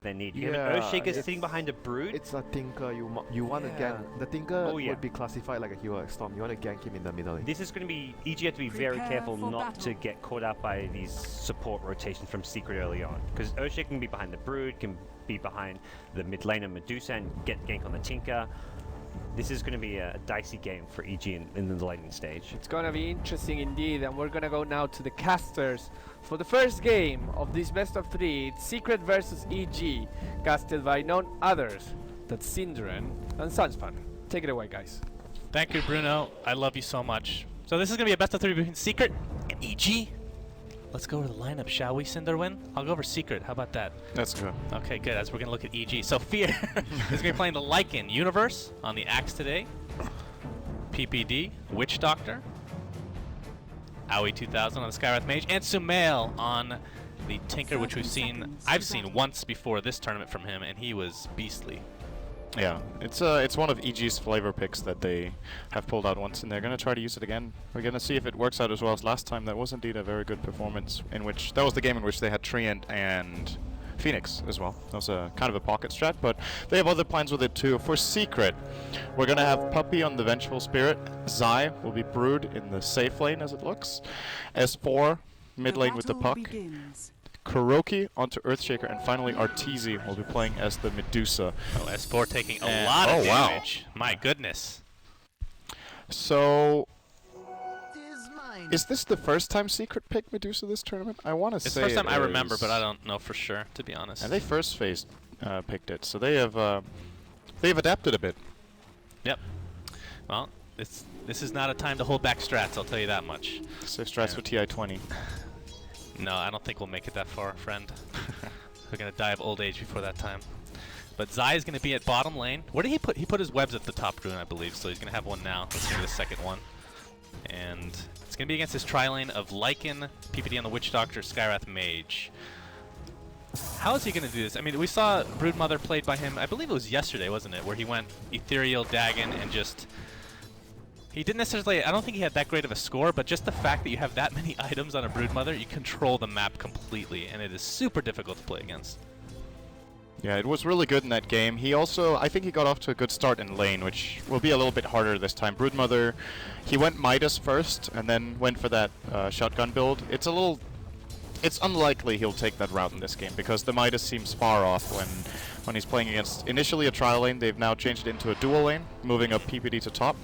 they need. You have an Earthshaker sitting behind a Brood. It's a Tinker. You want to gank. The Tinker would be classified like a hero like Storm. You want to gank him in the middle. This is going to be... EG have to be very careful not to get caught out by these support rotations from Secret early on. Because Earthshaker can be behind the Brood, can be behind the mid laner Medusa and get gank on the Tinker. This is going to be a dicey game for EG in the lightning stage. It's going to be interesting indeed, and we're going to go now to the casters for the first game of this best of 3. It's Secret versus EG, casted by none others than Synderen and Sunspan. Take it away, guys. Thank you, Bruno. I love you so much. So this is going to be a best of 3 between Secret and EG. Let's go over the lineup, shall we, Cinderwin? I'll go over Secret. How about that? Let's go. Okay, good. As we're going to look at EG. So Fear is going to be playing the Lycan Universe on the Axe today. PPD, Witch Doctor. Aoi 2000 on the Skywrath Mage. And Sumail on the Tinker, which I've seen once before this tournament from him, and he was beastly. Yeah, it's one of EG's flavor picks that they have pulled out once, and they're going to try to use it again. We're going to see if it works out as well as last time. That was indeed a very good performance, that was the game in which they had Treant and Phoenix as well. That was a kind of a pocket strat, but they have other plans with it too. For Secret, we're going to have Puppey on the Vengeful Spirit. Zai will be Brood in the safe lane as it looks. S4, mid lane with the Puck. Kuroki onto Earthshaker, and finally Arteezy will be playing as the Medusa. Oh, S4 taking a lot of damage. Wow. My goodness. So, is this the first time Secret picked Medusa this tournament? I want to say it's the first time I remember, but I don't know for sure, to be honest. And they first phase picked it, so they've adapted a bit. Yep. Well, this is not a time to hold back strats, I'll tell you that much. Save strats for TI-20. No, I don't think we'll make it that far, friend. We're going to die of old age before that time. But Zai is going to be at bottom lane. Where did he put? He put his webs at the top rune, I believe, so he's going to have one now. That's going to be the second one. And it's going to be against his tri-lane of Lycan, PPD on the Witch Doctor, Skywrath Mage. How is he going to do this? I mean, we saw Broodmother played by him, I believe it was yesterday, wasn't it? Where he went Ethereal, Dagon, and just... He didn't necessarily, I don't think he had that great of a score, but just the fact that you have that many items on a Broodmother, you control the map completely, and it is super difficult to play against. Yeah, it was really good in that game. He also, I think he got off to a good start in lane, which will be a little bit harder this time. Broodmother, he went Midas first, and then went for that shotgun build. It's unlikely he'll take that route in this game, because the Midas seems far off when he's playing against initially a tri lane. They've now changed it into a dual lane, moving up PPD to top.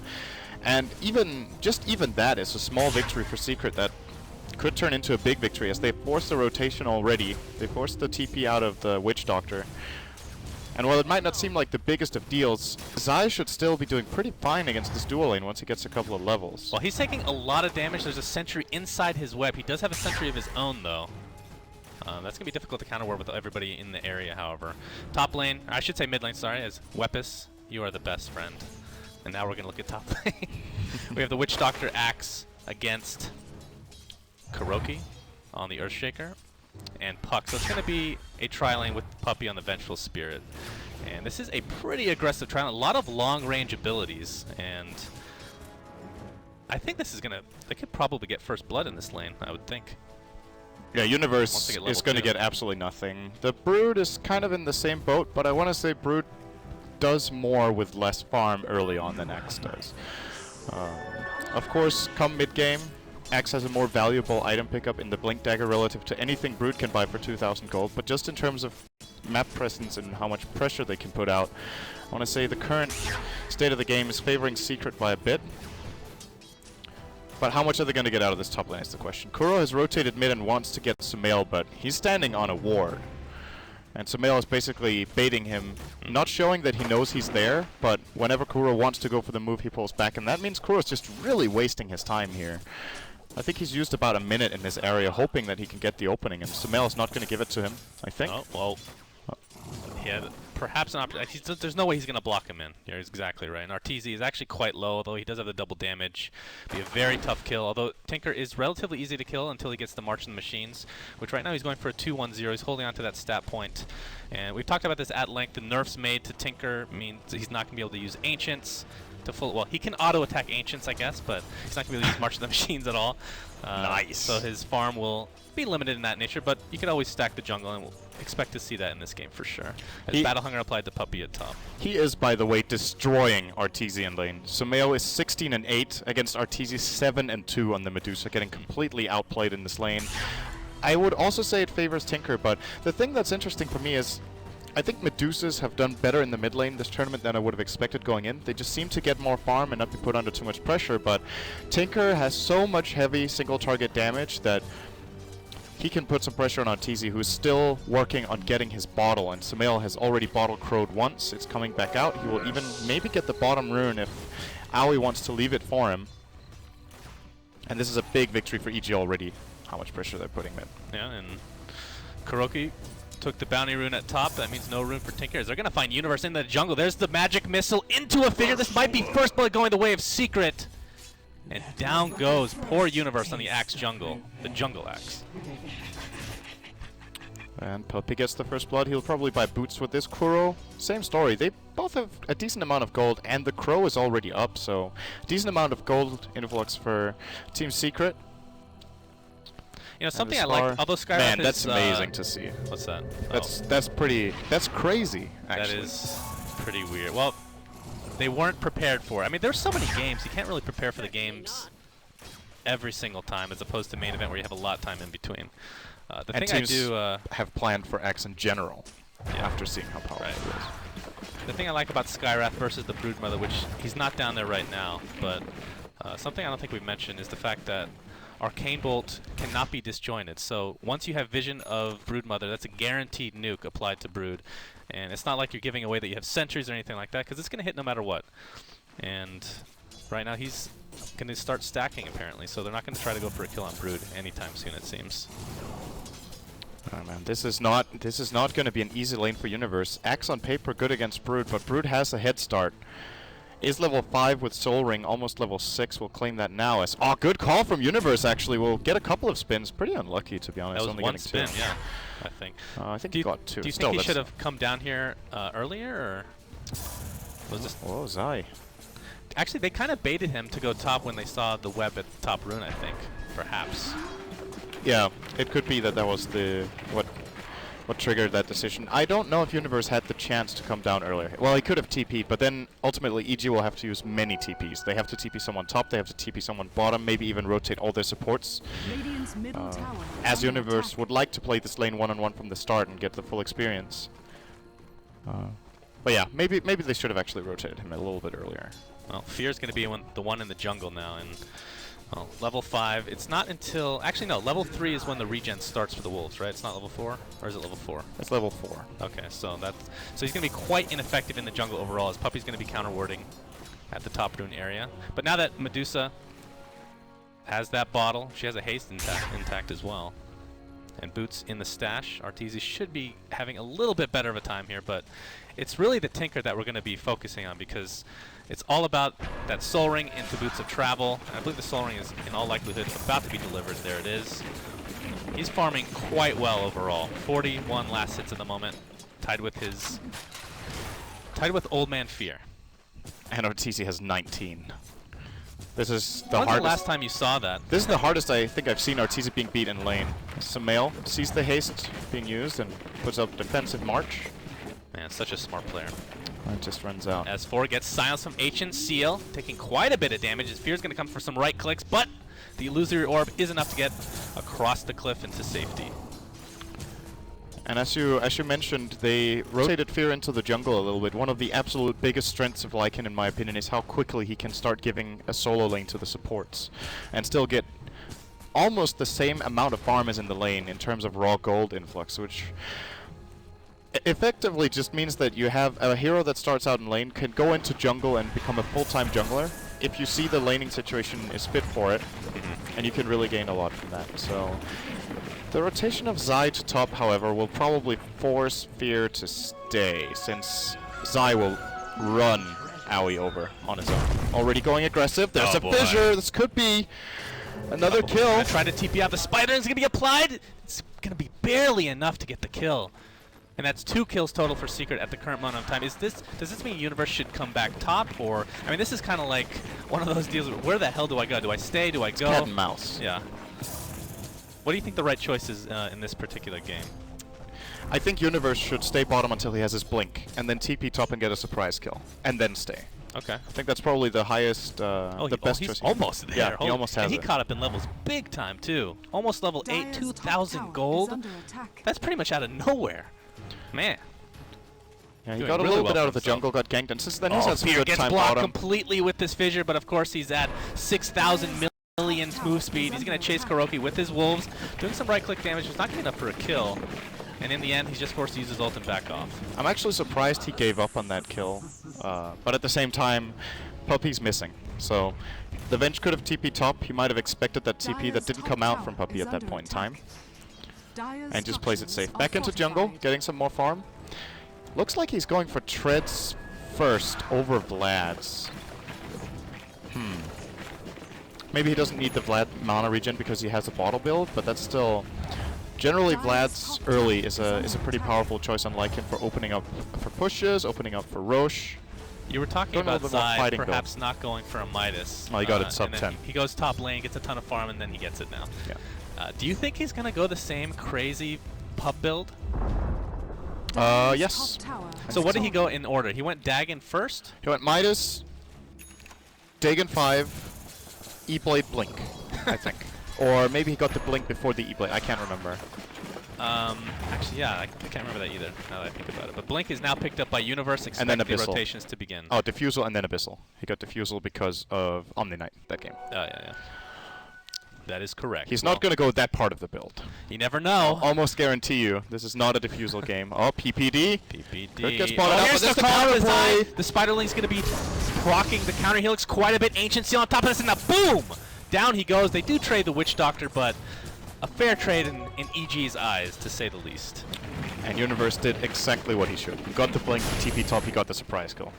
And even that is a small victory for Secret that could turn into a big victory, as they forced the rotation already. They forced the TP out of the Witch Doctor. And while it might not seem like the biggest of deals, Zai should still be doing pretty fine against this dual lane once he gets a couple of levels. Well, he's taking a lot of damage. There's a sentry inside his web. He does have a sentry of his own, though. That's going to be difficult to counterwar with everybody in the area, however. Top lane, I should say mid lane, sorry, is Wepis. You are the best friend. And now we're going to look at top lane. We have the Witch Doctor Axe against Kuroki on the Earthshaker and Puck. So it's going to be a tri-lane with Puppey on the Vengeful Spirit. And this is a pretty aggressive tri-lane. A lot of long-range abilities. And I think this is going to... They could probably get first blood in this lane, I would think. Yeah, Universe is going to get absolutely nothing. The Brood is kind of in the same boat, but I want to say Brood does more with less farm early on than Axe does. Of course, come mid-game, Axe has a more valuable item pickup in the Blink Dagger relative to anything Brood can buy for 2,000 gold, but just in terms of map presence and how much pressure they can put out, I want to say the current state of the game is favoring Secret by a bit. But how much are they going to get out of this top lane is the question. Kuro has rotated mid and wants to get Sumail, but he's standing on a ward. And Sumail is basically baiting him, not showing that he knows he's there, but whenever Kuro wants to go for the move, he pulls back. And that means Kuro's just really wasting his time here. I think he's used about a minute in this area, hoping that he can get the opening, and Sumail is not going to give it to him, I think. Oh, well, he had perhaps an opportunity. There's no way he's going to block him in. You're exactly right. And Arteezy is actually quite low, although he does have the double damage. Be a very tough kill, although Tinker is relatively easy to kill until he gets the March of the Machines, which right now he's going for a 2-1-0. He's holding on to that stat point. And we've talked about this at length. The nerfs made to Tinker means he's not going to be able to use Ancients to full... Well, he can auto-attack Ancients, I guess, but he's not going to be able to use March of the Machines at all. Nice. So his farm will be limited in that nature, but you can always stack the jungle, and expect to see that in this game for sure. As Battle Hunger applied to Puppey at top. He is, by the way, destroying Arteezy in lane. Sumail is 16-8 against Arteezy 7-2 on the Medusa, getting completely outplayed in this lane. I would also say it favors Tinker, but the thing that's interesting for me is I think Medusas have done better in the mid lane this tournament than I would have expected going in. They just seem to get more farm and not be put under too much pressure, but Tinker has so much heavy single target damage that he can put some pressure on Arteezy, who's still working on getting his bottle, and Sumail has already bottle crowed once. It's coming back out. He will even maybe get the bottom rune if Aoi wants to leave it for him. And this is a big victory for EG already, how much pressure they're putting mid. Yeah, and Kuroki took the bounty rune at top. That means no rune for Tinker. They're going to find Universe in the jungle. There's the magic missile into a figure. This might be first blood going the way of Secret. And down goes poor Universe on the Axe jungle. The jungle Axe. And Puppey gets the first blood. He'll probably buy boots with this. Kuro, same story. They both have a decent amount of gold, and the Crow is already up, so decent amount of gold influx for Team Secret. You know, something I like, although Skywrath Man, that's amazing to see. What's that? That's crazy, actually. That is pretty weird. Well, they weren't prepared for it. I mean, there's so many games, you can't really prepare for the games every single time, as opposed to main event where you have a lot of time in between. The and thing teams have planned for X in general, after seeing how powerful it is. The thing I like about Skywrath versus the Broodmother, which he's not down there right now, but something I don't think we've mentioned is the fact that Arcane Bolt cannot be disjointed. So once you have vision of Broodmother, that's a guaranteed nuke applied to Brood. And it's not like you're giving away that you have sentries or anything like that, because it's going to hit no matter what. And right now he's going to start stacking, apparently, so they're not going to try to go for a kill on Brood anytime soon, it seems. Oh man, this is not going to be an easy lane for Universe. Axe on paper good against Brood, but Brood has a head start. Is level 5 with Soul Ring, almost level 6. We'll claim that now as... Oh, good call from Universe, actually. We'll get a couple of spins. Pretty unlucky, to be honest. That was only one spin, two. yeah, I think. I think he got 2. Do you think he should have come down here earlier, or was this... Oh, Zai. Actually, they kind of baited him to go top when they saw the web at the top rune, I think, perhaps. Yeah, it could be that was the... What triggered that decision. I don't know if Universe had the chance to come down earlier. Well, he could have TP'd, but then ultimately EG will have to use many TPs. They have to TP someone top, they have to TP someone bottom, maybe even rotate all their supports. As Universe would like to play this lane one-on-one from the start and get the full experience. But yeah, maybe they should have actually rotated him a little bit earlier. Well, Fear's going to be the one in the jungle now, and well, level 5, it's not until... Actually, no, level 3 is when the regen starts for the Wolves, right? It's not level 4? Or is it level 4? It's level 4. Okay, so he's going to be quite ineffective in the jungle overall, as Puppey's going to be counter-warding at the top rune area. But now that Medusa has that bottle, she has a haste intact as well. And Boots in the stash. Arteezy should be having a little bit better of a time here, but it's really the Tinker that we're going to be focusing on, because it's all about that Soul Ring into Boots of Travel. And I believe the Soul Ring is, in all likelihood, about to be delivered. There it is. He's farming quite well overall. 41 last hits at the moment, tied with Old Man Fear. And Arteezy has 19. This is the When's hardest. The last time you saw that? This is the hardest I think I've seen Arteezy being beat in lane. Sumail sees the haste being used and puts up defensive march. Man, such a smart player. It just runs out. S4 gets silenced from Ancient Seal, taking quite a bit of damage. His Fear's going to come for some right clicks, but the Illusory Orb is enough to get across the cliff into safety. And as you mentioned, they rotated Fear into the jungle a little bit. One of the absolute biggest strengths of Lycan, in my opinion, is how quickly he can start giving a solo lane to the supports and still get almost the same amount of farm as in the lane in terms of raw gold influx, which effectively just means that you have a hero that starts out in lane can go into jungle and become a full-time jungler if you see the laning situation is fit for it, and you can really gain a lot from that. So the rotation of Zai to top, however, will probably force Fear to stay, since Zai will run Aoi over on his own. Already going aggressive. There's a fissure. This could be another kill. Trying to TP out the spider. It's going to be applied. It's going to be barely enough to get the kill. And that's 2 kills total for Secret at the current moment of time. Does this mean Universe should come back top, or I mean, this is kind of like one of those deals. Where the hell do I go? Do I stay? Do I go? Cat and mouse. Yeah. What do you think the right choice is in this particular game? I think Universe should stay bottom until he has his blink, and then TP top and get a surprise kill, and then stay. Okay. I think that's probably the highest, the best he's choice. almost there. Yeah, he almost has and it. he caught up in levels big time too. Almost level 8, 2,000 gold. That's pretty much out of nowhere. Man. Yeah, he Doing got a really little well bit out for of the himself. jungle, got ganked, and since then he's had some Fear good gets time blocked bottom. completely with this fissure, but of course he's at 6,000 million move speed. He's going to chase Kuroki with his wolves, doing some right-click damage. He's not getting enough for a kill. And in the end, he's just forced to use his ult and back off. I'm actually surprised he gave up on that kill, but at the same time, Puppy's missing. So the Venge could have TP top. He might have expected that TP that didn't come out from Puppy at that point in time, and just plays it safe. Back into jungle, getting some more farm. Looks like he's going for treads first over Vlad's. Maybe he doesn't need the Vlad mana regen because he has a bottle build, but that's still... Generally, Vlad's early is a pretty powerful choice, unlike him, for opening up for pushes, opening up for Roche. You were talking Going a about little bit more Zai fighting perhaps not going for a Midas. Oh, he got it sub and then 10. He goes top lane, gets a ton of farm, and then he gets it now. Yeah. Do you think he's going to go the same crazy pub build? Yes. So what did he go in order? He went Dagon first? He went Midas, Dagon 5, E-Blade Blink, I think. Or maybe he got the Blink before the E-Blade. I can't remember. Actually, yeah, I can't remember that either, now that I think about it. But Blink is now picked up by Universe, And then expect the Abyssal. rotations to begin. Oh, Diffusal and then Abyssal. He got Diffusal because of Omni Knight that game. Oh, yeah. That is correct. He's not going to go that part of the build. You never know. Almost guarantee you, this is not a Diffusal game. Oh, PPD. PPD. Could get spotted out, Here's but the there's the call. counterplay. The Spiderling's going to be proccing the counter helix quite a bit. Ancient Seal on top of this, and a boom! Down he goes. They do trade the Witch Doctor, but a fair trade in EG's eyes, to say the least. And Universe did exactly what he should. He got the Blink, TP top, he got the surprise kill.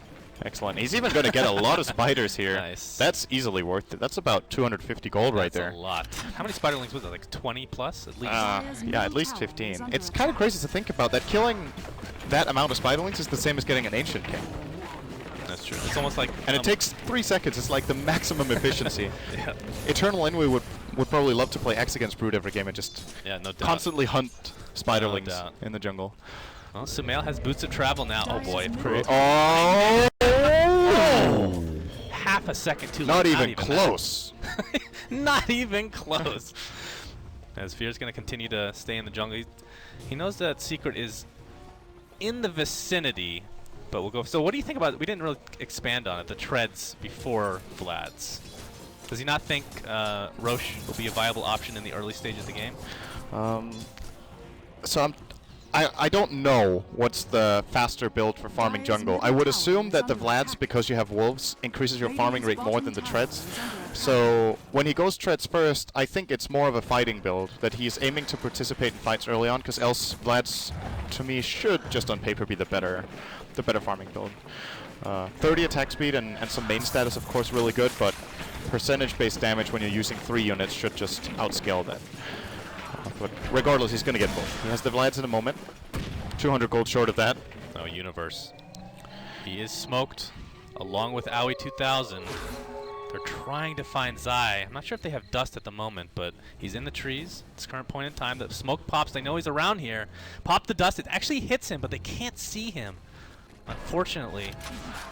Excellent. He's even going to get a lot of spiders here. Nice. That's easily worth it. That's about 250 gold right there. That's a lot. How many Spiderlings was it? Like 20 plus at least? Yeah, at least 15. It's kind of crazy to think about that. Killing that amount of Spiderlings is the same as getting an Ancient King. That's true. It's almost like... And it takes 3 seconds. It's like the maximum efficiency. Yeah. Eternal Envy would probably love to play X against Brood every game and just Yeah, no doubt. constantly hunt Spiderlings doubt. in the jungle. Well, Sumail has boots of travel now. Oh boy. Oh! Half a second too late. Not even close. Not even close. As Fear's going to continue to stay in the jungle. He knows that Secret is in the vicinity, but we'll go. So what do you think about, we didn't really expand on it, the treads before Vlad's. Does he not think Roche will be a viable option in the early stage of the game? So I don't know what's the faster build for farming jungle. I would assume that the Vlad's, because you have wolves, increases your farming rate more than the treads. So when he goes treads first, I think it's more of a fighting build, that he's aiming to participate in fights early on, because else Vlad's, to me, should just on paper be the better farming build. 30 attack speed and some main status, of course, really good, but percentage-based damage when you're using 3 units should just outscale that. But regardless, he's going to get both. He has the Vlad's in a moment. 200 gold short of that. Oh, Universe. He is smoked, along with Aoi 2000. They're trying to find Zai. I'm not sure if they have dust at the moment, but he's in the trees at this current point in time. The smoke pops. They know he's around here. Pop the dust. It actually hits him, but they can't see him. Unfortunately.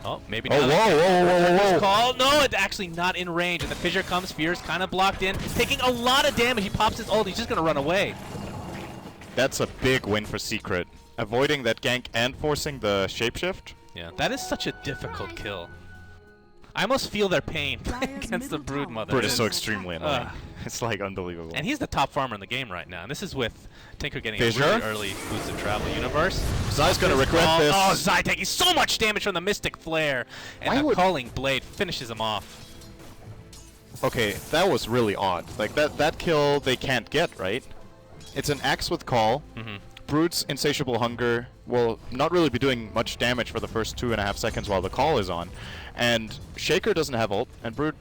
Oh, maybe now. Whoa. Call. No, it's actually not in range. And the fissure comes. Fear's kind of blocked in, taking a lot of damage. He pops his ult. He's just going to run away. That's a big win for Secret. Avoiding that gank and forcing the shapeshift. Yeah, that is such a difficult kill. I almost feel their pain against the Brood Mother. Brood is so extremely annoying. It's like unbelievable. And he's the top farmer in the game right now. And this is with Tinker getting Fissure? a really early boost of travel. Universe. Zai's going to regret this. Oh, Zai taking so much damage from the Mystic Flare. And the Culling Blade finishes him off. Okay, that was really odd. Like, that kill they can't get, right? It's an axe with call. Brood's Insatiable Hunger will not really be doing much damage for the first 2.5 seconds while the call is on. And Shaker doesn't have ult, and Brood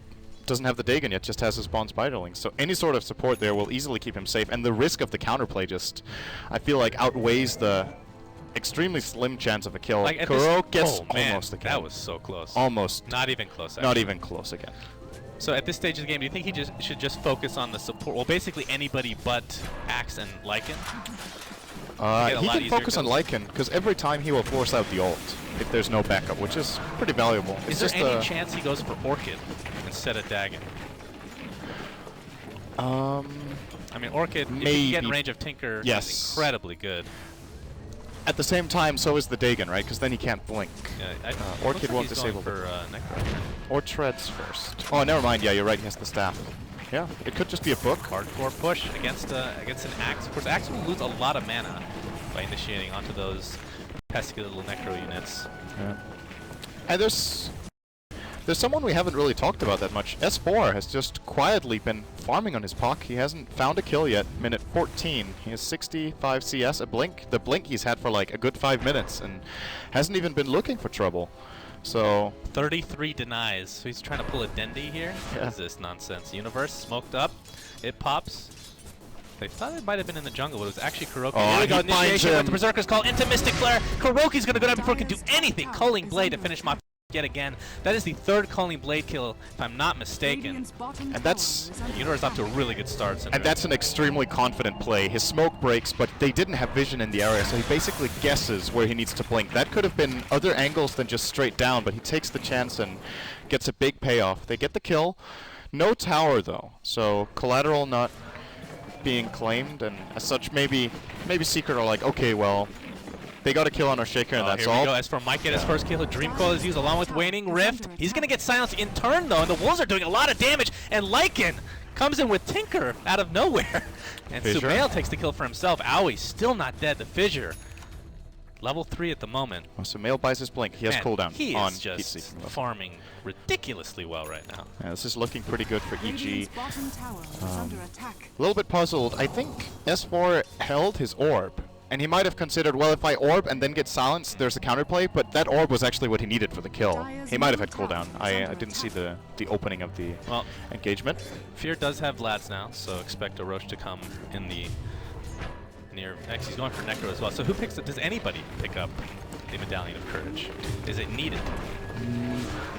doesn't have the Dagon yet, just has his spawn Spiderling. So any sort of support there will easily keep him safe, and the risk of the counterplay just, I feel like, outweighs the extremely slim chance of a kill. Like Kuro gets almost a kill. That was so close. Almost. Not even close. Not even close again. So at this stage of the game, do you think he should just focus on the support? Well, basically anybody but Axe and Lycan? He can focus on Lycan, because every time he will force out the ult if there's no backup, which is pretty valuable. Is there any chance he goes for Orchid instead of Dagon? I mean, Orchid, if you get in range of Tinker, is incredibly good. At the same time, so is the Dagon, right? Because then he can't blink. Yeah, Orchid won't disable for Necro. Or Treads first. Oh, never mind. Yeah, you're right. He has the staff. Yeah, it could just be a book. Hardcore push against an Axe. Of course, Axe will lose a lot of mana by initiating onto those pesky little Necro units. Yeah. And there's someone we haven't really talked about that much. S4 has just quietly been farming on his Puck. He hasn't found a kill yet. Minute 14. He has 65 CS, a blink. The blink he's had for like a good 5 minutes and hasn't even been looking for trouble. So 33 denies. So he's trying to pull a Dendi here. Yeah. What is this nonsense? Universe smoked up. It pops. They thought it might have been in the jungle, but it was actually Kuroki. Oh, here we go. Initiation with the Berserker's Call into Mystic Flare. Kuroki's going to go down before he can do anything. Culling Blade to finish my yet again. That is the third Culling Blade kill, if I'm not mistaken. And that's... Universe off to a really good start. And that's an extremely confident play. His smoke breaks, but they didn't have vision in the area, so he basically guesses where he needs to blink. That could have been other angles than just straight down, but he takes the chance and gets a big payoff. They get the kill. No tower, though, so collateral not being claimed, and as such, maybe Secret are like, okay, well, they got a kill on our Shaker, and that's all. Here we go. As for Mike get his first kill, a Dream Coil is used along with Waning Rift. He's going to get silenced in turn, though, and the Wolves are doing a lot of damage, and Lycan comes in with Tinker out of nowhere. And Sumail takes the kill for himself. Owie still not dead. The Fissure. Level 3 at the moment. Well, Sumail buys his blink. He has cooldown He on is just farming ridiculously well right now. Yeah, this is looking pretty good for EG. A little bit puzzled. I think S4 held his orb. And he might have considered, well, if I orb and then get silenced, there's a counterplay, but that orb was actually what he needed for the kill. He might have had cooldown. I didn't see the opening of the engagement. Fear does have Lads now, so expect a Roche to come in the near... Actually, he's going for Necro as well. So who picks it? Does anybody pick up the Medallion of Courage? Is it needed?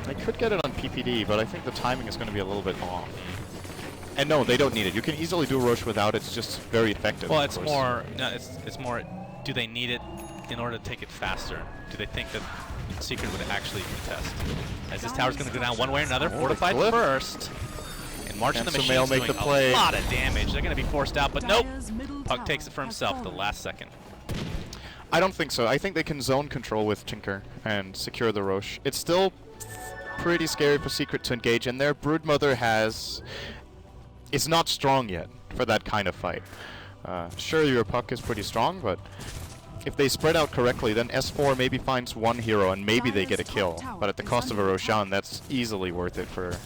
I could get it on PPD, but I think the timing is going to be a little bit off. And no, they don't need it. You can easily do Roche without it. It's just very effective. Well, it's more. No, it's more. Do they need it in order to take it faster? Do they think that Secret would actually contest? As this tower's going to go down one way or another. Fortified first. And March of the Machine's doing a lot of damage. They're going to be forced out, but nope. Puck takes it for himself the last second. I don't think so. I think they can zone control with Tinker and secure the Roche. It's still pretty scary for Secret to engage in there. Broodmother is not strong yet for that kind of fight. Sure, your Puck is pretty strong, but if they spread out correctly, then S4 maybe finds one hero and maybe they get a kill. But at the cost of a Roshan, that's easily worth it for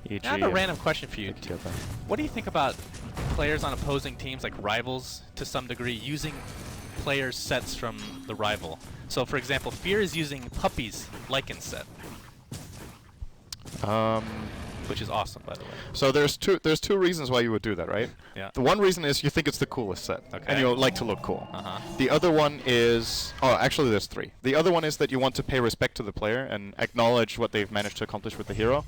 EG. I have a random question for you. What do you think about players on opposing teams, like rivals to some degree, using players' sets from the rival? So, for example, Fear is using Puppy's Lycan set. Which is awesome, by the way. So there's two reasons why you would do that, right? Yeah. The one reason is you think it's the coolest set, and you like to look cool. Uh-huh. The other one is, actually there's three. The other one is that you want to pay respect to the player and acknowledge what they've managed to accomplish with the hero.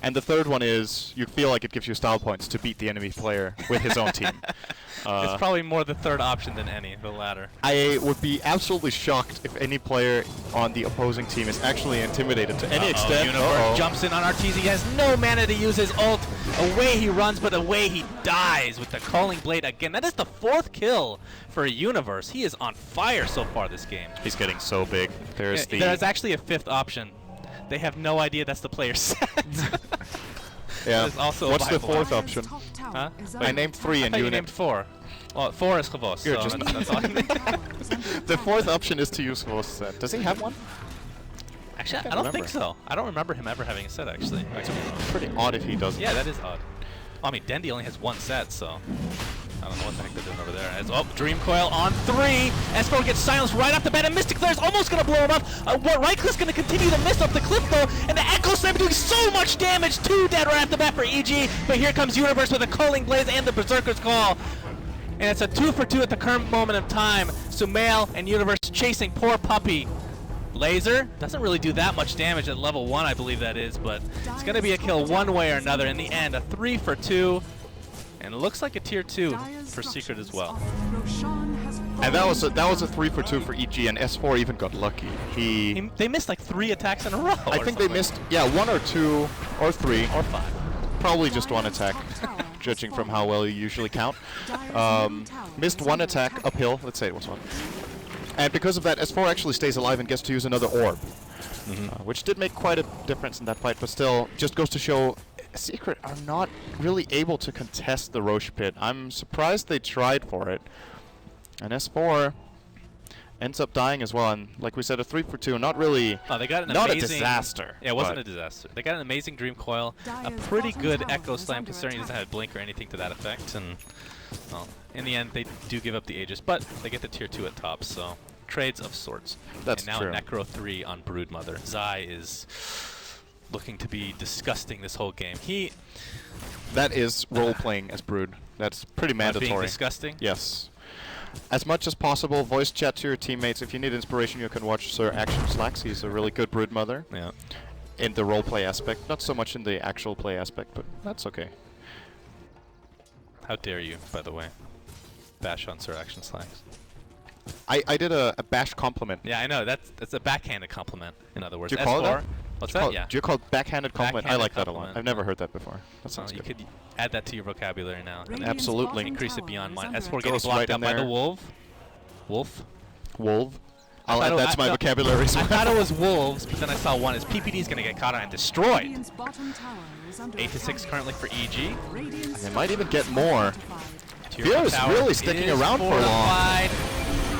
And the third one is you feel like it gives you style points to beat the enemy player with his own team. It's probably more the third option than the latter. I would be absolutely shocked if any player on the opposing team is actually intimidated to any extent. Universe jumps in on Arteezy. He has no mana to use his ult. Away he runs, but away he dies with the Calling Blade again. That is the 4th kill for Universe. He is on fire so far this game. He's getting so big. There's actually a 5th option. They have no idea that's the player's set. Yeah. Also what's the 4th option? Huh? I named 3 and you named 4. Well, 4 is Chavos, so that's all. The 4th option is to use Chavos' set. Does he have one? Actually, I don't think so. I don't remember him ever having a set, actually. It's pretty odd if he doesn't. Yeah, that is odd. Well, I mean, Dendi only has 1 set, so I don't know what the heck they're doing over there. Dream Coil on 3. S4 gets silenced right off the bat, and Mystic Flare's almost going to blow him up. Right click's going to continue to miss up the cliff, though, and the Echo Slam doing so much damage. 2 dead right off the bat for EG, but here comes Universe with the Culling Blaze and the Berserker's Call. And it's a 2 for 2 at the current moment of time. Sumail and Universe chasing poor Puppy. Laser doesn't really do that much damage at level 1, I believe that is, but it's going to be a kill one way or another. In the end, a 3 for 2. And it looks like a tier 2 for Secret as well. And that was a 3 for 2 for EG, and S4 even got lucky. They missed like 3 attacks in a row. I think they missed, yeah, 1 or 2 or 3 or 5. Probably just 1 attack, judging from how well you usually count. Missed 1 attack uphill. Let's say it was 1. And because of that, S4 actually stays alive and gets to use another orb, which did make quite a difference in that fight. But still, just goes to show Secret are not really able to contest the Roche pit. I'm surprised they tried for it. And S4 ends up dying as well. And like we said, a 3 for 2. Not really. Oh, they got an not amazing, a disaster. Yeah, it wasn't a disaster. They got an amazing Dream Coil, a pretty good Echo Slam considering he doesn't have Blink or anything to that effect. And well, in the end, they do give up the Aegis, but they get the tier 2 at top. So trades of sorts. That's and now true. Necro 3 on Broodmother. Zai is looking to be disgusting this whole game. That is role-playing as Brood. That's pretty mandatory. Being disgusting? Yes. As much as possible, voice chat to your teammates. If you need inspiration, you can watch Sir Action Slacks. He's a really good Broodmother. Yeah. In the role-play aspect. Not so much in the actual play aspect, but that's okay. How dare you, by the way, bash on Sir Action Slacks. I did a bash compliment. Yeah, I know. That's a backhanded compliment, in other words. Do you call it that? What's that? Yeah. Do you call it backhanded compliment? I like that a lot. compliment. I've never heard that before. That sounds You good. could add that to your vocabulary now. And Absolutely. increase it beyond mine. S4 Goes getting blocked right out in by the there. Wolf. Wolf. I'll thought add it- that to my I- vocabulary as I well. thought it was Wolves, but then I saw one. His PPD is going to get caught on and destroyed. 8 to 6 currently for EG. And they might even get more. Tier Fear 1 is tower really sticking is around for long. fortified.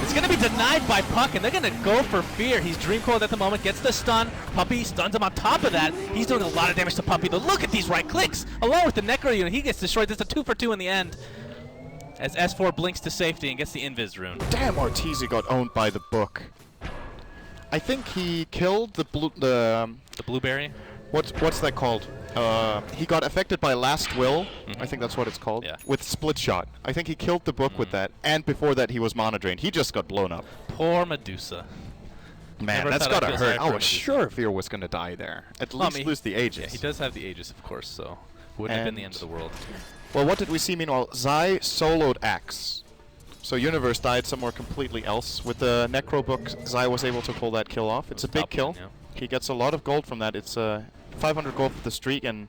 It's going to be denied by Puck, and they're going to go for Fear. He's Dream Coiled at the moment, gets the stun. Puppy stuns him on top of that. He's doing a lot of damage to Puppy, though. Look at these right clicks. Along with the Necro unit, he gets destroyed. There's a 2 for 2 in the end. As S4 blinks to safety and gets the Invis rune. Damn, Arteezy got owned by the book. I think he killed the The Blueberry? what's that called? He got affected by Last Will. I think that's what it's called. Yeah. With Split Shot. I think he killed the book with that. And before that, he was Mana Drained. He just got blown up. Poor Medusa. Man, Never that's thought I'd gotta feel sorry hurt. for I was Medusa. sure Fear was gonna die there. At Well, I least mean, lose the Aegis. Yeah, he does have the Aegis, of course, so wouldn't have been the end of the world. Well, what did we see meanwhile? Zai soloed Axe. So Universe died somewhere completely else. With the Necro book, Zai was able to pull that kill off. It's a big Top kill. one, yeah. He gets a lot of gold from that. It's 500 gold for the streak, and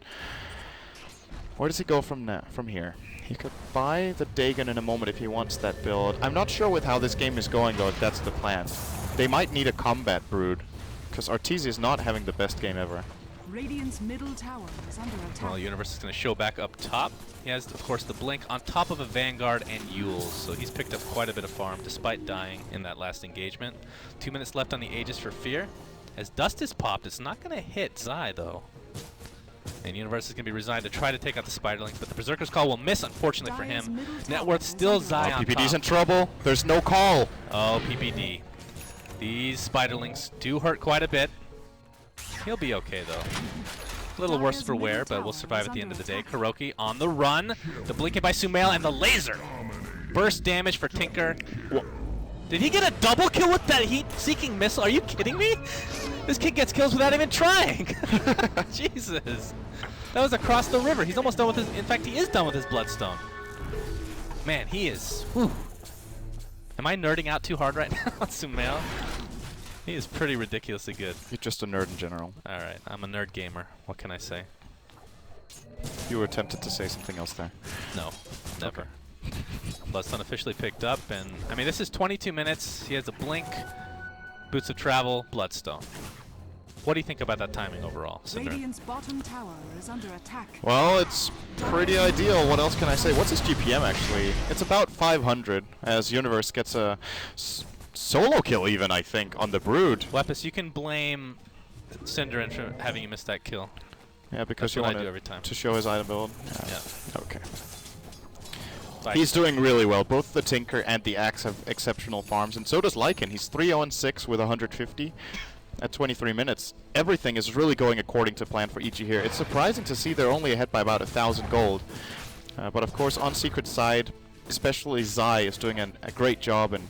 where does he go from here? He could buy the Dagon in a moment if he wants that build. I'm not sure with how this game is going, though, if that's the plan. They might need a combat Brood, because Arteezy is not having the best game ever. Radiant's middle tower is under attack. Well, Universe is going to show back up top. He has, of course, the Blink on top of a Vanguard and Yules, so he's picked up quite a bit of farm despite dying in that last engagement. 2 minutes left on the Aegis for Fear. As Dust is popped, it's not going to hit Zai, though. And Universe is going to be resigned to try to take out the Spiderlings, but the Berserker's Call will miss, unfortunately for him. Net worth still Zai on PPD's top. in trouble. There's no call. Oh, PPD. These Spiderlings do hurt quite a bit. He'll be okay, though. A little worse for wear, but we'll survive at the end of the day. Kuroki on the run. The blinking by Sumail and the laser. Burst damage for Tinker. Did he get a double kill with that heat-seeking missile? Are you kidding me? This kid gets kills without even trying. Jesus. That was across the river. He's almost done with his... In fact, he is done with his Bloodstone. Man, he is... Whew. Am I nerding out too hard right now on Sumail? He is pretty ridiculously good. You're just a nerd in general. Alright, I'm a nerd gamer. What can I say? You were tempted to say something else there. No, never. Bloodstone officially picked up, and I mean, this is 22 minutes. He has a blink, boots of travel, Bloodstone. What do you think about that timing overall, Cinder? Radiant's bottom tower is under attack. Well, it's pretty ideal. What else can I say? What's his GPM actually? It's about 500 as Universe gets a solo kill even, I think, on the Brood. Lepus, you can blame Cinderin for having you miss that kill. Yeah, because That's you what I wanted do every time. to show his item build. Yeah. Okay. Like, He's doing really well. Both the Tinker and the Axe have exceptional farms, and so does Lycan. He's 3-0-6 with 150 at 23 minutes. Everything is really going according to plan for EG here. It's surprising to see they're only ahead by about 1,000 gold. But of course, on Secret side, especially Zai is doing a great job, and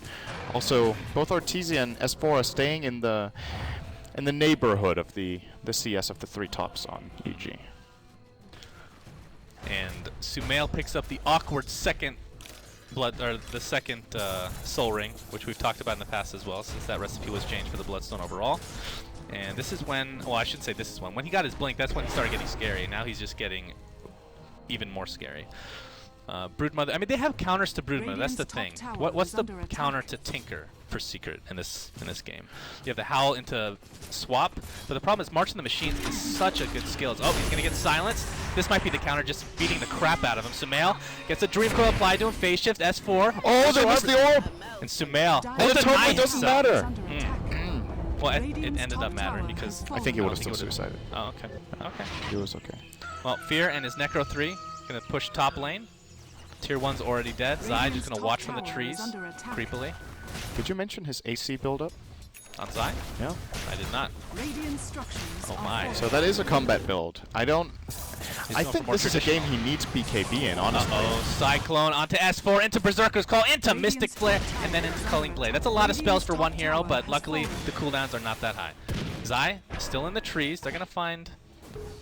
also both Arteezy and S4 are staying in the neighborhood of the CS of the three tops on EG. and Sumail picks up the awkward second the second Soul Ring, which we've talked about in the past as well, since that recipe was changed for the Bloodstone overall. And this is when, well, I should say this is when he got his blink, that's when he started getting scary, and now he's just getting even more scary. Broodmother, I mean, they have counters to Broodmother, that's the thing. What's the counter to Tinker for Secret in this game? You have the Howl into Swap, but the problem is March of the Machines is such a good skill. Oh, he's gonna get silenced. This might be the counter, just beating the crap out of him. Sumail gets a Dream Coil applied to him, phase shift, S4. Oh, they missed the orb! And Sumail. And it totally doesn't matter! Well, it ended up mattering because... I think he would have still suicided. Oh, okay. Okay. He was okay. Well, Fear and his Necro 3 gonna push top lane. Tier 1's already dead. Zai just gonna watch from the trees, creepily. Did you mention his AC build-up? On Zai? Yeah. I did not. Oh my. So that is a combat build. I think this is a game he needs BKB in, honestly. Uh-oh. Cyclone onto S4, into Berserker's Call, into Mystic Flare, and then into Culling Blade. That's a lot of spells for one hero, but luckily the cooldowns are not that high. Zai, still in the trees. They're gonna find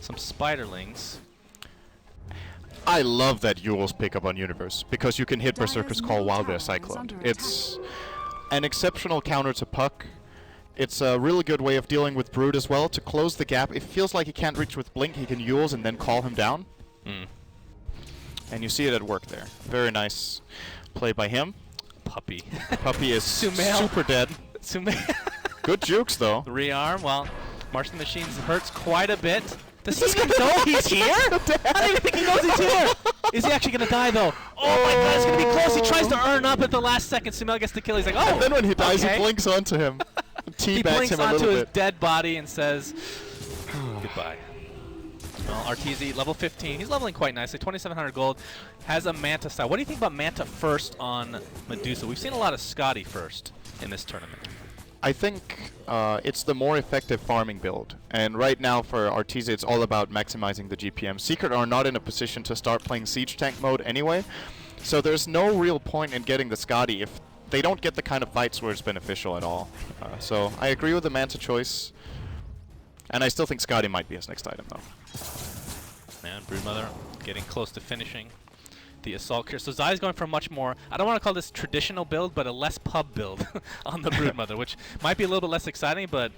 some Spiderlings. I love that Yule's pickup on Universe, because you can hit Berserker's Call while they're cycloned. It's an exceptional counter to Puck. It's a really good way of dealing with Brood as well, to close the gap. If it feels like he can't reach with Blink, he can Yule's and then call him down. And you see it at work there. Very nice play by him. Puppy. Puppy is super dead. Sumail. Good jukes, though. Rearm, well, March of the Machines hurts quite a bit. Does he even know he's here? I don't even think he knows he's here. Is he actually going to die, though? Oh my god, it's going to be close. He tries to earn up at the last second. Sumail gets the kill. He's like, oh. And then when he dies, he blinks onto him. He blinks onto his dead body and says, goodbye. Well, Arteezy, level 15. He's leveling quite nicely. 2,700 gold. Has a Manta style. What do you think about Manta first on Medusa? We've seen a lot of Scotty first in this tournament. I think it's the more effective farming build. And right now for Arteezy, it's all about maximizing the GPM. Secret are not in a position to start playing siege tank mode anyway. So there's no real point in getting the Scotty if they don't get the kind of fights where it's beneficial at all. So I agree with the Manta choice. And I still think Scotty might be his next item, though. Man, Broodmother getting close to finishing the Assault Cure. So Zai's going for a much more, I don't want to call this traditional build, but a less pub build on the Broodmother, which might be a little bit less exciting, but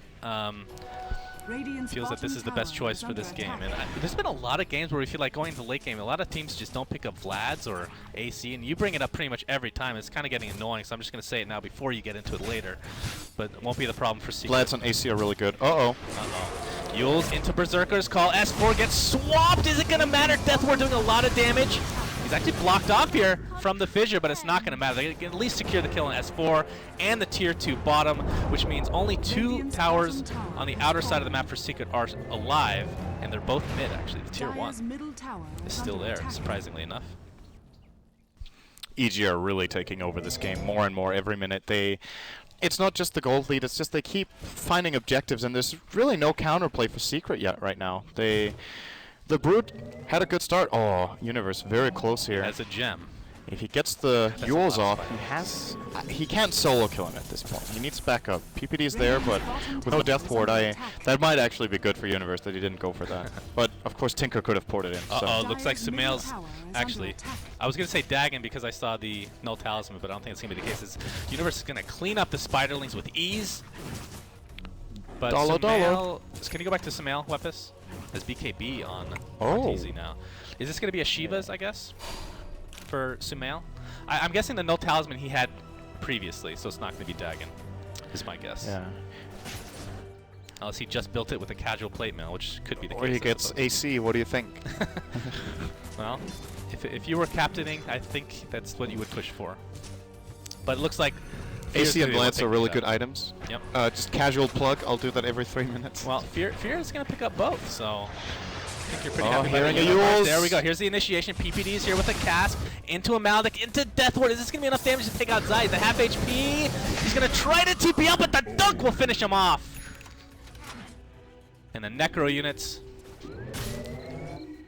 feels that this is the best choice for this game. And there's been a lot of games where we feel like going into the late game, a lot of teams just don't pick up Vlad's or AC, and you bring it up pretty much every time. It's kind of getting annoying, so I'm just going to say it now before you get into it later. But it won't be the problem for Secret. Vlad's on AC are really good. Uh-oh. Yule's into Berserker's Call. S4 gets swapped. Is it going to matter? Deathward doing a lot of damage. He's actually blocked off here from the fissure, but it's not going to matter. They can at least secure the kill on S4 and the tier 2 bottom, which means only 2 towers on the outer side of the map for Secret are alive, and they're both mid, actually. The tier 1 is still there, surprisingly enough. EG are really taking over this game more and more every minute. It's not just the gold lead, it's just they keep finding objectives, and there's really no counterplay for Secret yet right now. The Brood had a good start. Oh, Universe very close here. As a gem. If he gets the Yules off, he can't solo kill him at this point. He needs backup. PPD's there, but with no Death Ward, that might actually be good for Universe that he didn't go for that. But of course, Tinker could have ported in. Uh-oh, looks like Sumail's actually. I was gonna say Dagon because I saw the Null Talisman, but I don't think it's gonna be the case. Universe is gonna clean up the Spiderlings with ease. But Sumail, can you go back to Sumail, Wepis? As BKB on Arteezy now. Is this gonna be a Shiva's, I guess? For Sumail? I'm guessing the Null Talisman he had previously, so it's not going to be Dagon, is my guess. Yeah. Unless he just built it with a casual plate mail, which could be the case. Or he gets AC, what do you think? Well, if you were captaining, I think that's what you would push for. But it looks like AC and Lance are really good items. Yep. Just casual plug, I'll do that every 3 minutes. Well, Fear is going to pick up both, so I think you're pretty happy. There we go. Here's the initiation. PPD's here with a cast into a Maldic, into Deathward. Is this going to be enough damage to take out Zai? The half HP. He's going to try to TP up, but the dunk will finish him off. And the Necro units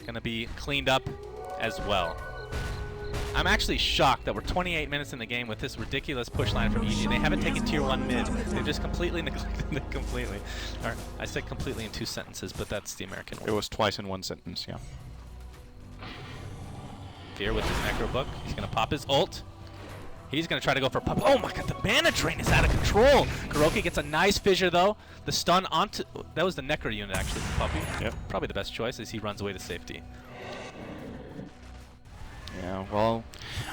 going to be cleaned up as well. I'm actually shocked that we're 28 minutes in the game with this ridiculous push line from EG. They haven't taken tier 1 mid. They've just completely neglected it completely. Or, I said completely in 2 sentences, but that's the American word. It was twice in 1 sentence, yeah. Fear with his Necro Book. He's going to pop his ult. He's going to try to go for Puppy. Oh my god, the mana drain is out of control. Kuroki gets a nice fissure though. The stun onto... That was the Necker unit actually for Puppy. Yep. Probably the best choice as he runs away to safety. Yeah, well,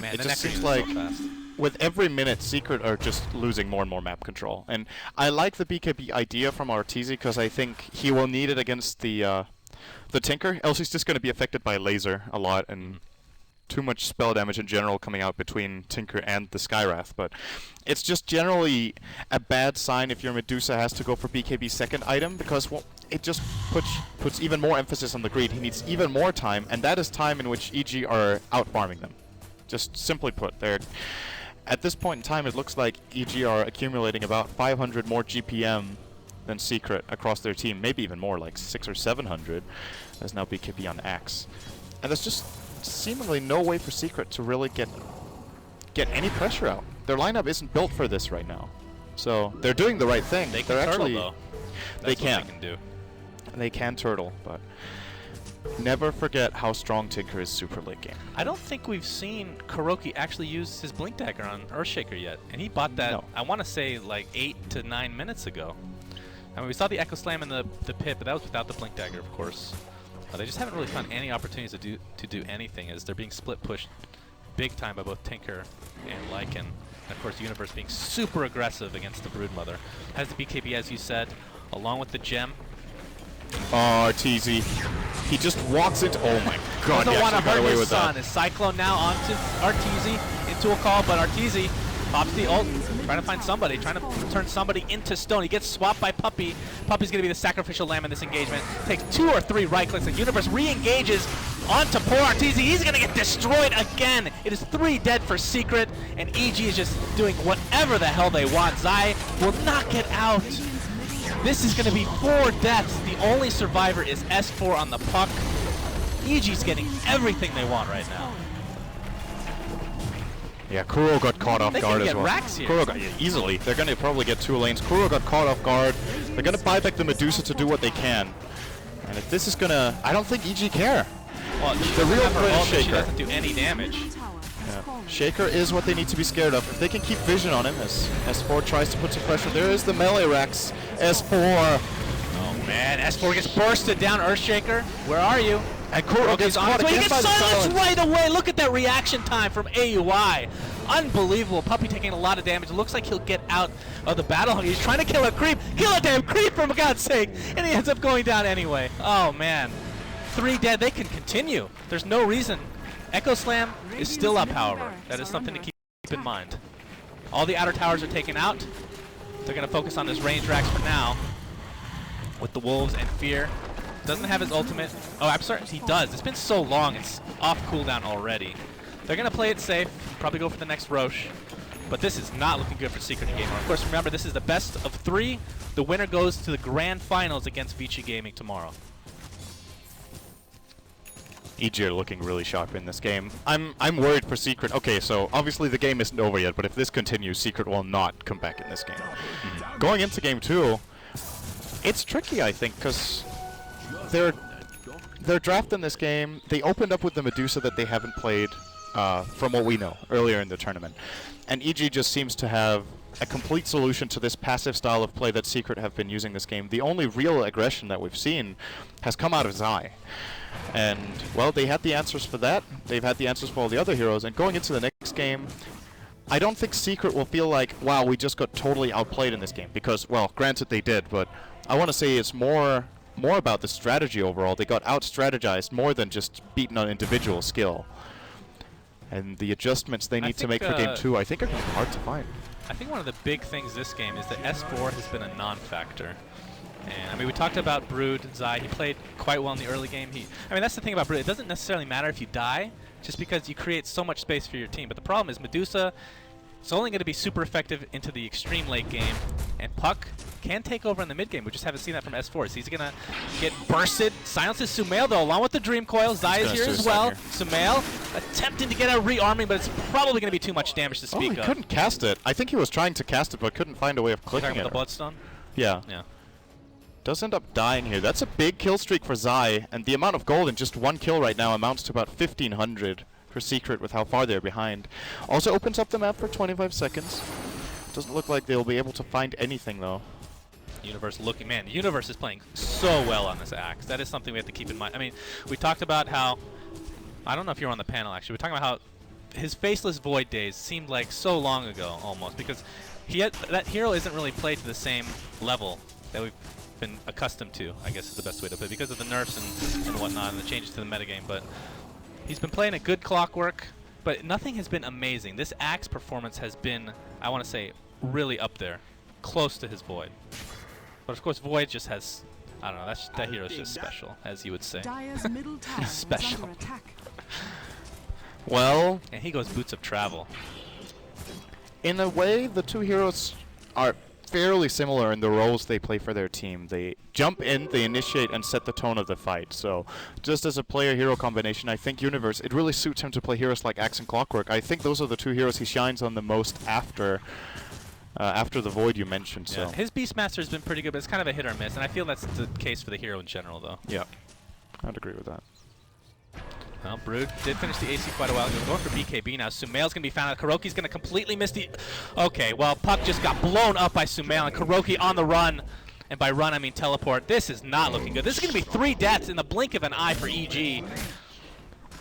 Man, it the just Necker seems unit is like so fast. with every minute, Secret are just losing more and more map control. And I like the BKB idea from Arteezy because I think he will need it against the Tinker, else he's just going to be affected by laser a lot and too much spell damage in general coming out between Tinker and the Skywrath. But it's just generally a bad sign if your Medusa has to go for BKB's second item because, well, it just puts even more emphasis on the greed. He needs even more time, and that is time in which EG are out-farming them. Just simply put, they're... At this point in time, it looks like EG are accumulating about 500 more GPM than Secret across their team, maybe even more, like 600 or 700. There's now BKB on Axe. And there's just seemingly no way for Secret to really get any pressure out. Their lineup isn't built for this right now. So they're doing the right thing. They can They're turtle actually, though. They That's can. what they can do. They can turtle, but never forget how strong Tinker is super late game. I don't think we've seen Kuroki actually use his Blink Dagger on Earthshaker yet. And he bought that, No. I want to say, like 8 to 9 minutes ago. I mean, we saw the Echo Slam in the pit, but that was without the Blink Dagger, of course. They just haven't really found any opportunities to do anything as they're being split pushed big time by both Tinker and Lycan. And of course, Universe being super aggressive against the Broodmother. Has the BKB, as you said, along with the gem. Oh, Arteezy. He just walks into... Oh my god, Doesn't he want to actually got hurt away his with son. that. His Cyclone now onto Arteezy into a call, but Arteezy pops the ult, trying to find somebody, trying to turn somebody into stone. He gets swapped by Puppy. Puppy's going to be the sacrificial lamb in this engagement. Takes 2 or 3 right clicks, and Universe re-engages onto poor Arteezy. He's going to get destroyed again. It is 3 dead for Secret, and EG is just doing whatever the hell they want. Zai will not get out. This is going to be 4 deaths. The only survivor is S4 on the puck. EG's getting everything they want right now. Yeah, Kuro got caught off They guard can as get well. racks here. Kuro got, yeah, easily. They're going to probably get 2 lanes. Kuro got caught off guard. They're going to buy back the Medusa to do what they can. And if this is going to... I don't think EG care. Well, The real have her threat is ult, but she Shaker. doesn't do any damage. Yeah. Shaker is what they need to be scared of. If they can keep vision on him as S4 tries to put some pressure, there is the melee racks. S4. Oh man, S4 gets bursted down. Earthshaker, where are you? And Kuro gets on caught his way. He again gets by the silenced silence. right away. Look at that reaction time from AUI. Unbelievable. Puppy taking a lot of damage. It looks like he'll get out of the battle. He's trying to kill a creep. Kill a damn creep, for God's sake. And he ends up going down anyway. Oh man. 3 dead. They can continue. There's no reason. Echo Slam is still up, however. That is something to keep in mind. All the outer towers are taken out. They're going to focus on this range racks for now. With the Wolves and Fear. Doesn't have his ultimate. Oh, I'm sorry, he does. It's been so long, it's off cooldown already. They're going to play it safe, probably go for the next Roche. But this is not looking good for Secret Gamer. Of course, remember, this is the best of 3. The winner goes to the grand finals against Vici Gaming tomorrow. EG are looking really sharp in this game. I'm worried for Secret. Okay, so obviously the game isn't over yet, but if this continues, Secret will not come back in this game. Going into game 2, it's tricky, I think, because their draft in this game, they opened up with the Medusa that they haven't played, from what we know, earlier in the tournament. And EG just seems to have a complete solution to this passive style of play that Secret have been using this game. The only real aggression that we've seen has come out of Zai. And, well, they had the answers for that. They've had the answers for all the other heroes. And going into the next game, I don't think Secret will feel like, wow, we just got totally outplayed in this game. Because, well, granted they did, but I want to say it's more about the strategy overall. They got out-strategized more than just beaten on individual skill. And the adjustments they need to make for game 2, I think, are going to be hard to find. I think one of the big things this game is that S4 has been a non-factor. And I mean, we talked about Brood, Zai. He played quite well in the early game. I mean, that's the thing about Brood. It doesn't necessarily matter if you die, just because you create so much space for your team. But the problem is Medusa, it's only going to be super effective into the extreme late game. And Puck can take over in the mid game. We just haven't seen that from S4. So he's going to get bursted. Silences Sumail, though, along with the Dream Coil. Zai is here as well. Sumail attempting to get out rearming, but it's probably going to be too much damage to speak of. He couldn't cast it. I think he was trying to cast it, but couldn't find a way of clicking it. The Bloodstone? Yeah. Yeah. Does end up dying here. That's a big kill streak for Zai, and the amount of gold in just 1 kill right now amounts to about 1,500. for Secret with how far they're behind. Also opens up the map for 25 seconds. Doesn't look like they'll be able to find anything though. Universe looking, man, Universe is playing so well on this Axe. That is something we have to keep in mind. I mean, we talked about how, I don't know if you were on the panel actually, we were talking about how his Faceless Void days seemed like so long ago almost, because that hero isn't really played to the same level that we've been accustomed to, I guess is the best way to put it, because of the nerfs and whatnot and the changes to the metagame. But he's been playing a good Clockwork, but nothing has been amazing. This Axe performance has been, I want to say, really up there, close to his Void. But of course, Void just has, I don't know, that hero's just special, as you would say. Dire's middle tower is Special. under attack. Well, And he goes Boots of Travel. in a way, the two heroes are fairly similar in the roles they play for their team. They jump in, they initiate, and set the tone of the fight. So, just as a player-hero combination, I think Universe, it really suits him to play heroes like Axe and Clockwork. I think those are the two heroes he shines on the most after the Void you mentioned. Yeah. So His Beastmaster has been pretty good, but it's kind of a hit or miss, and I feel that's the case for the hero in general, though. yeah, I'd agree with that. Well, Brood did finish the AC quite a while ago. Going for BKB now. Sumail's going to be found out. Kuroki's going to completely miss the... Okay, well, Puck just got blown up by Sumail, and Kuroki on the run. And by run, I mean teleport. This is not looking good. This is going to be 3 deaths in the blink of an eye for EG.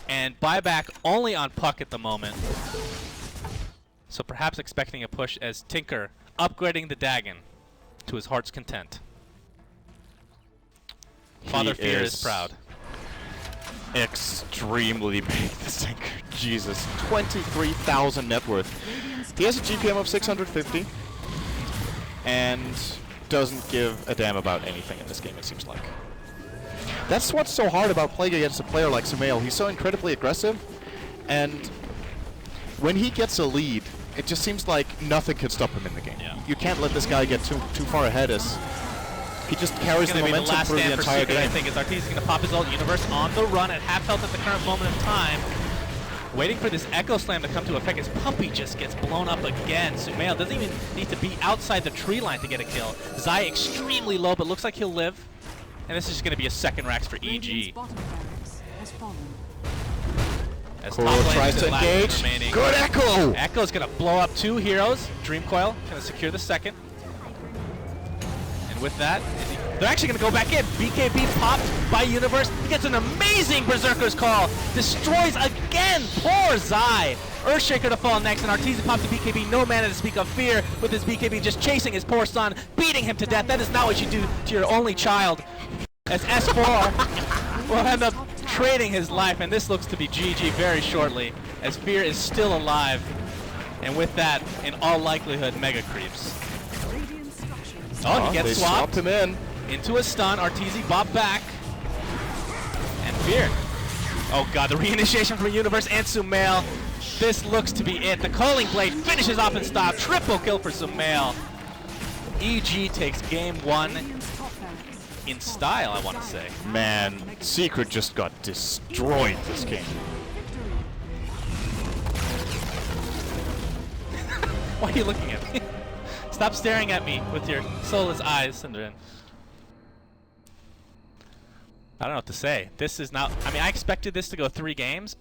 And buyback only on Puck at the moment. So perhaps expecting a push as Tinker upgrading the Dagon to his heart's content. Father Fear is proud. Extremely big, this Tinker. Jesus. 23,000 net worth. He has a GPM of 650 and doesn't give a damn about anything in this game, it seems like. That's what's so hard about playing against a player like Sumail. He's so incredibly aggressive, and when he gets a lead, it just seems like nothing can stop him in the game. Yeah. You can't let this guy get too far ahead as he just carries the momentum through the entire game. I think is Arteezy going to pop his ult. Universe on the run at half health at the current moment of time. Waiting for this Echo Slam to come to effect as Puppy just gets blown up again. Sumail doesn't even need to be outside the tree line to get a kill. Zai extremely low, but looks like he'll live. And this is just going to be a second Rax for EG. Bottom barracks has fallen. As Kuro top lane tries is to the last engage. remaining. Good Echo! Echo's going to blow up 2 heroes. Dream Coil going to secure the second. And with that, they're actually going to go back in. BKB popped by Universe. He gets an amazing Berserker's Call. Destroys again. Poor Zai. Earthshaker to fall next, and Arteezy pops the BKB. No mana to speak of. Fear with his BKB just chasing his poor son, beating him to death. That is not what you do to your only child. As S4 will end up trading his life, and this looks to be GG very shortly, as Fear is still alive. And with that, in all likelihood, Mega Creeps. Radiant structures. Oh, he They gets swapped swapped him in. into a stun. Arteezy bop back. And Fear. Oh god, the reinitiation from Universe and Sumail. This looks to be it. The Calling Blade finishes off and stop. Triple kill for Sumail. EG takes game 1 Radiant's top barracks in style, I want to say. Man, Secret just got destroyed this game. Why are you looking at me? Stop staring at me with your soulless eyes, Synderen. I don't know what to say. This is not... I mean, I expected this to go 3 games, but...